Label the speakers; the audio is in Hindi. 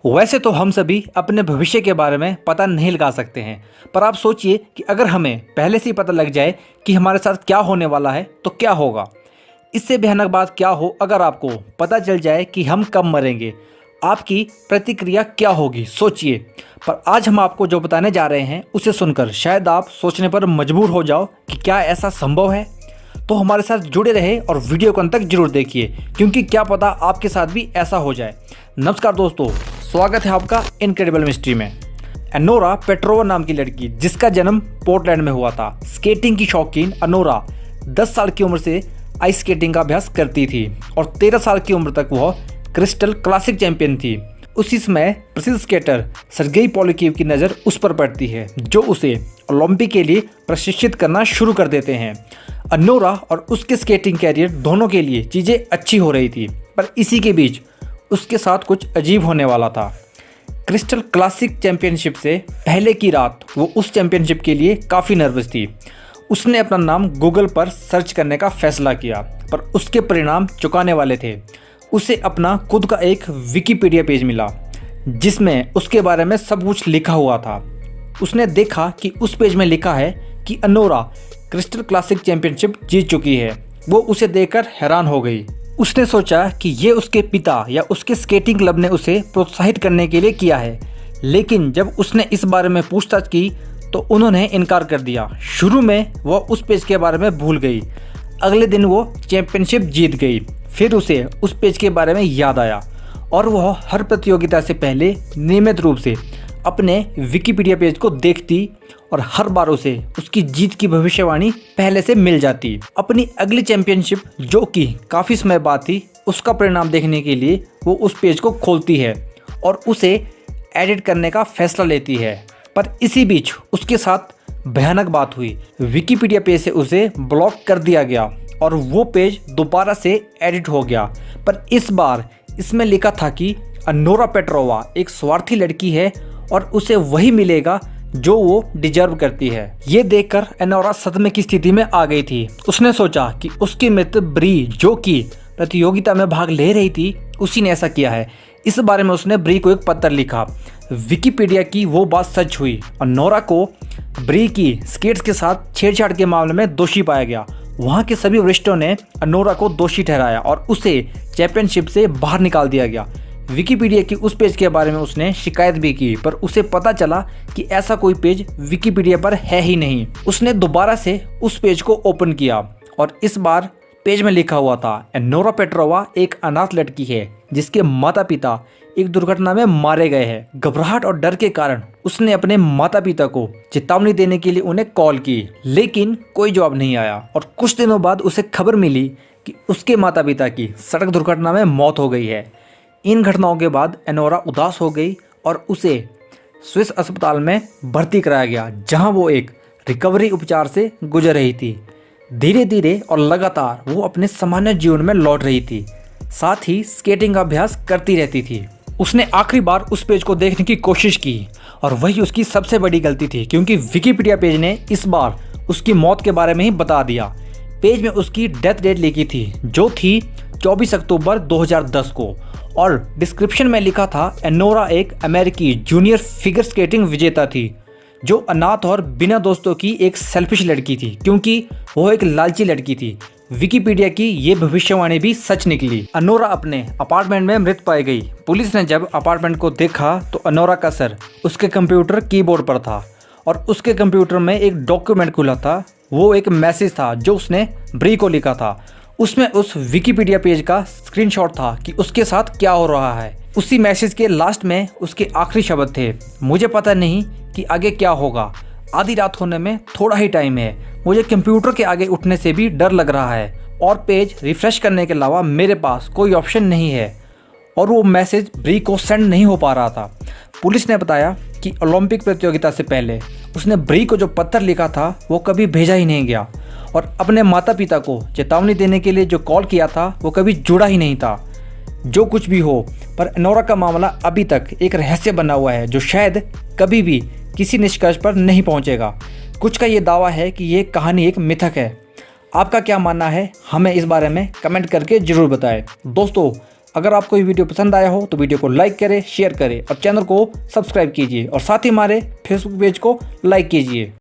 Speaker 1: वैसे तो हम सभी अपने भविष्य के बारे में पता नहीं लगा सकते हैं, पर आप सोचिए कि अगर हमें पहले से ही पता लग जाए कि हमारे साथ क्या होने वाला है तो क्या होगा। इससे भयानक बात क्या हो अगर आपको पता चल जाए कि हम कब मरेंगे, आपकी प्रतिक्रिया क्या होगी, सोचिए। पर आज हम आपको जो बताने जा रहे हैं उसे सुनकर शायद आप सोचने पर मजबूर हो जाओ कि क्या ऐसा संभव है। तो हमारे साथ जुड़े रहे और वीडियो को अंत तक जरूर देखिए, क्योंकि क्या पता आपके साथ भी ऐसा हो जाए। नमस्कार दोस्तों, स्वागत है आपका इनक्रेडिबल मिस्ट्री में। एनोरा पेट्रोवा नाम की लड़की, जिसका जन्म पोर्टलैंड में हुआ था। स्केटिंग की शौकीन एनोरा 10 साल की उम्र से आइस स्केटिंग का अभ्यास करती थी और 13 साल की उम्र तक वह क्रिस्टल क्लासिक चैंपियन थी। उसी समय प्रसिद्ध स्केटर सर्गेई पॉलिकीव की नज़र उस पर पड़ती है, जो उसे ओलंपिक के लिए प्रशिक्षित करना शुरू कर देते हैं। एनोरा और उसके स्केटिंग कैरियर दोनों के लिए चीज़ें अच्छी हो रही थी, पर इसी के बीच उसके साथ कुछ अजीब होने वाला था। क्रिस्टल क्लासिक चैंपियनशिप से पहले की रात वो उस चैंपियनशिप के लिए काफ़ी नर्वस थी। उसने अपना नाम गूगल पर सर्च करने का फैसला किया, पर उसके परिणाम चौंकाने वाले थे। उसे अपना खुद का एक विकिपीडिया पेज मिला, जिसमें उसके बारे में सब कुछ लिखा हुआ था। उसने देखा कि उस पेज में लिखा है कि एनोरा क्रिस्टल क्लासिक चैंपियनशिप जीत चुकी है। वो उसे देखकर हैरान हो गई। उसने सोचा कि ये उसके पिता या उसके स्केटिंग क्लब ने उसे प्रोत्साहित करने के लिए किया है, लेकिन जब उसने इस बारे में पूछताछ की तो उन्होंने इनकार कर दिया। शुरू में वह उस पेज के बारे में भूल गई। अगले दिन वो चैंपियनशिप जीत गई। फिर उसे उस पेज के बारे में याद आया और वह हर प्रतियोगिता से पहले नियमित रूप से अपने विकिपीडिया पेज को देखती और हर बार उसे उसकी जीत की भविष्यवाणी पहले से मिल जाती। अपनी अगली चैंपियनशिप, जो कि काफ़ी समय बाद थी, उसका परिणाम देखने के लिए वो उस पेज को खोलती है और उसे एडिट करने का फैसला लेती है। पर इसी बीच उसके साथ भयानक बात हुई। विकिपीडिया पेज से उसे ब्लॉक कर दिया गया और वो पेज दोबारा से एडिट हो गया। पर इस बार इसमें लिखा था कि एनोरा पेट्रोवा एक स्वार्थी लड़की है और उसे वही मिलेगा जो वो डिजर्व करती है। ये देखकर एनोरा सदमे की स्थिति में आ गई थी। उसने सोचा कि उसकी मित्र ब्री, जो कि प्रतियोगिता में भाग ले रही थी, उसी ने ऐसा किया है। इस बारे में उसने ब्री को एक पत्र लिखा। विकिपीडिया की वो बात सच हुई। एनोरा को ब्री की स्केट्स के साथ छेड़छाड़ के मामले में दोषी पाया गया। वहाँ के सभी वरिष्ठों ने एनोरा को दोषी ठहराया और उसे चैंपियनशिप से बाहर निकाल दिया गया। विकिपीडिया की उस पेज के बारे में उसने शिकायत भी की, पर उसे पता चला कि ऐसा कोई पेज विकिपीडिया पर है ही नहीं। उसने दोबारा से उस पेज को ओपन किया और इस बार पेज में लिखा हुआ था, एनोरा पेट्रोवा एक अनाथ लड़की है जिसके माता पिता एक दुर्घटना में मारे गए हैं। घबराहट और डर के कारण उसने अपने माता पिता को चेतावनी देने के लिए उन्हें कॉल की, लेकिन कोई जवाब नहीं आया। और कुछ दिनों बाद उसे खबर मिली कि उसके माता पिता की सड़क दुर्घटना में मौत हो गई है। इन घटनाओं के बाद एनोरा उदास हो गई और उसे स्विस अस्पताल में भर्ती कराया गया, जहां वो एक रिकवरी उपचार से गुजर रही थी। धीरे धीरे और लगातार वो अपने सामान्य जीवन में लौट रही थी, साथ ही स्केटिंग का अभ्यास करती रहती थी। उसने आखिरी बार उस पेज को देखने की कोशिश की और वही उसकी सबसे बड़ी गलती थी, क्योंकि विकिपीडिया पेज ने इस बार उसकी मौत के बारे में ही बता दिया। पेज में उसकी डेथ डेट लिखी थी, जो थी 24 अक्टूबर 2010 को, और डिस्क्रिप्शन में लिखा था, एनोरा एक अमेरिकी जूनियर फिगर स्केटिंग विजेता थी जो अनाथ और बिना दोस्तों की एक सेल्फिश लड़की थी, क्योंकि वो एक लालची लड़की थी। विकिपीडिया की ये भविष्यवाणी भी सच निकली। एनोरा अपने अपार्टमेंट में मृत पाई गई। पुलिस ने जब अपार्टमेंट को देखा तो एनोरा का सर उसके कंप्यूटर कीबोर्ड पर था और उसके कंप्यूटर में एक डॉक्यूमेंट खुला था। वो एक मैसेज था जो उसने ब्री को लिखा था। उसमें उस विकिपीडिया पेज का स्क्रीनशॉट था कि उसके साथ क्या हो रहा है। उसी मैसेज के लास्ट में उसके आखिरी शब्द थे, मुझे पता नहीं कि आगे क्या होगा। आधी रात होने में थोड़ा ही टाइम है। मुझे कंप्यूटर के आगे उठने से भी डर लग रहा है और पेज रिफ्रेश करने के अलावा मेरे पास कोई ऑप्शन नहीं है। और वो मैसेज ब्री को सेंड नहीं हो पा रहा था। पुलिस ने बताया कि ओलंपिक प्रतियोगिता से पहले उसने ब्री को जो पत्र लिखा था वो कभी भेजा ही नहीं गया, और अपने माता पिता को चेतावनी देने के लिए जो कॉल किया था वो कभी जुड़ा ही नहीं था। जो कुछ भी हो, पर एनोरा का मामला अभी तक एक रहस्य बना हुआ है, जो शायद कभी भी किसी निष्कर्ष पर नहीं पहुंचेगा। कुछ का ये दावा है कि ये कहानी एक मिथक है। आपका क्या मानना है, हमें इस बारे में कमेंट करके ज़रूर बताएं। दोस्तों, अगर आपको ये वीडियो पसंद आया हो तो वीडियो को लाइक करें, शेयर करें और चैनल को सब्सक्राइब कीजिए और साथ ही हमारे फेसबुक पेज को लाइक कीजिए।